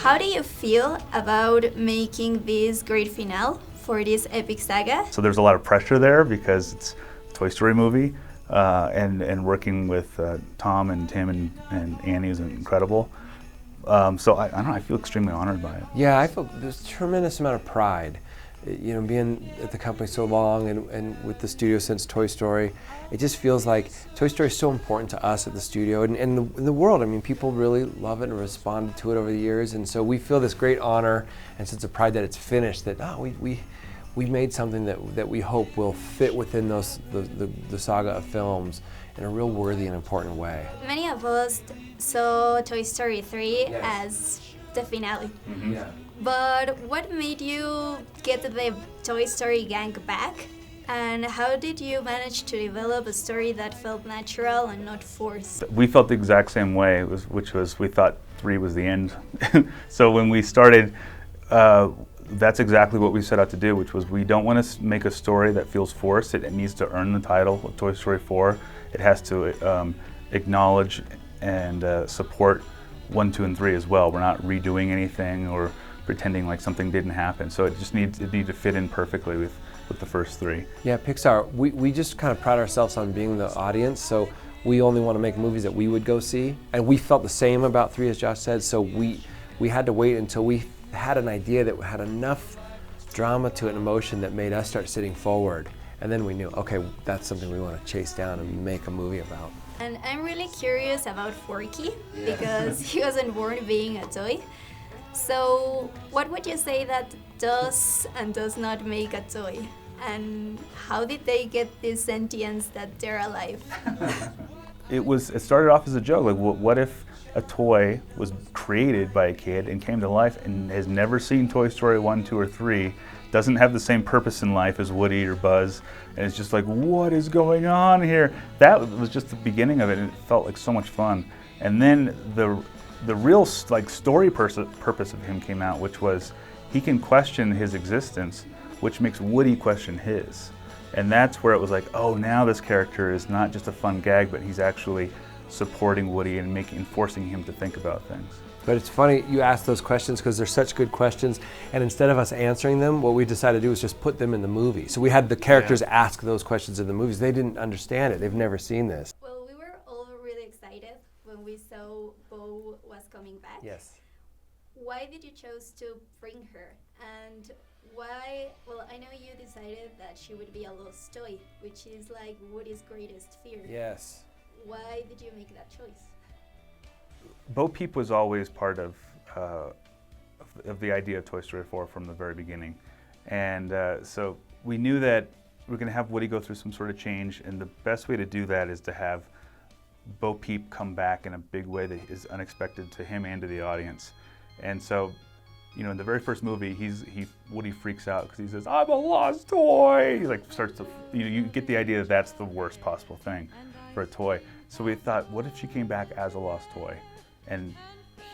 How do you feel about making this great finale for this epic saga? So there's a lot of pressure there because it's a Toy Story movie, and working with Tom and Tim and Annie is incredible. So I don't know, I feel extremely honored by it. Yeah, I feel there's a tremendous amount of pride. You know, being at the company so long and with the studio since Toy Story, it just feels like Toy Story is so important to us at the studio and in the world. I mean, people really love it and responded to it over the years, and so we feel this great honor and sense of pride that it's finished, that we made something that we hope will fit within the saga of films in a real worthy and important way. Many of us saw Toy Story 3 Yes. as the finale. Mm-hmm. Yeah. But what made you get the Toy Story gang back? And how did you manage to develop a story that felt natural and not forced? We felt the exact same way, which was we thought 3 was the end. So when we started, that's exactly what we set out to do, which was we don't want to make a story that feels forced. It needs to earn the title of Toy Story 4. It has to acknowledge and support 1, 2, and 3 as well. We're not redoing anything or pretending like something didn't happen. So it needed to fit in perfectly with the first 3. Yeah, Pixar, we just kind of pride ourselves on being the audience, so we only want to make movies that we would go see. And we felt the same about 3, as Josh said, so we had to wait until we had an idea that had enough drama to it and emotion that made us start sitting forward. And then we knew, okay, that's something we want to chase down and make a movie about. And I'm really curious about Forky, because he wasn't born being a toy. So what would you say that does and does not make a toy? And how did they get this sentience that they're alive? It started off as a joke. Like, what if a toy was created by a kid and came to life and has never seen Toy Story 1, 2, or 3, doesn't have the same purpose in life as Woody or Buzz, and it's just like, what is going on here? That was just the beginning of it, and it felt like so much fun. And then the real story purpose of him came out, which was he can question his existence, which makes Woody question his. And that's where it was like, oh, now this character is not just a fun gag, but he's actually supporting Woody and forcing him to think about things. But it's funny you ask those questions because they're such good questions, and instead of us answering them, what we decided to do is just put them in the movie. So we had the characters ask those questions in the movies. They didn't understand it. They've never seen this. Well, we were all really excited when we saw Bo was coming back. Yes. Why did you choose to bring her? And why, well, I know you decided that she would be a lost toy, which is like Woody's greatest fear. Yes. Why did you make that choice? Bo Peep was always part of the idea of Toy Story 4 from the very beginning. And so we knew that we're going to have Woody go through some sort of change, and the best way to do that is to have Bo Peep come back in a big way that is unexpected to him and to the audience. And so, you know, in the very first movie, Woody freaks out because he says, "I'm a lost toy." He like starts to, you get the idea that that's the worst possible thing for a toy. So we thought, what if she came back as a lost toy, and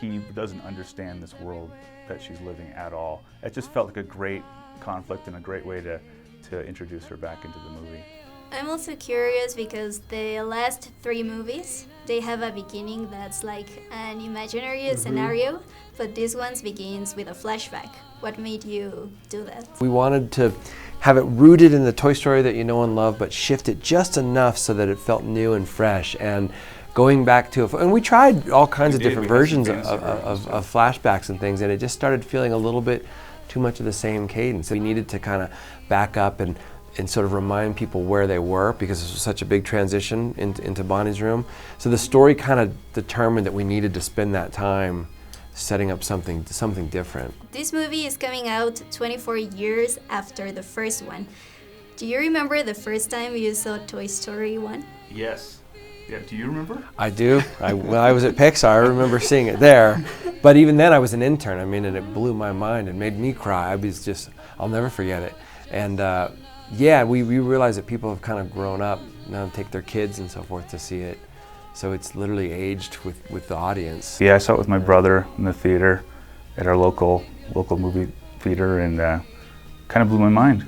he doesn't understand this world that she's living at all? It just felt like a great conflict and a great way to introduce her back into the movie. I'm also curious because the last 3 movies, they have a beginning that's like an imaginary scenario, but this one begins with a flashback. What made you do that? We wanted to have it rooted in the Toy Story that you know and love, but shift it just enough so that it felt new and fresh. And going back to, and we tried all kinds of different versions of flashbacks and things, and it just started feeling a little bit too much of the same cadence. We needed to kind of back up and sort of remind people where they were, because this was such a big transition into Bonnie's room. So the story kind of determined that we needed to spend that time setting up something different. This movie is coming out 24 years after the first one. Do you remember the first time you saw Toy Story 1? Yes. Yeah, do you remember? I do. When I was at Pixar, I remember seeing it there. But even then I was an intern, and it blew my mind and made me cry. I'll never forget it. And yeah, we realized that people have kind of grown up now, take their kids and so forth to see it. So it's literally aged with the audience. Yeah, I saw it with my brother in the theater at our local movie theater, and kind of blew my mind.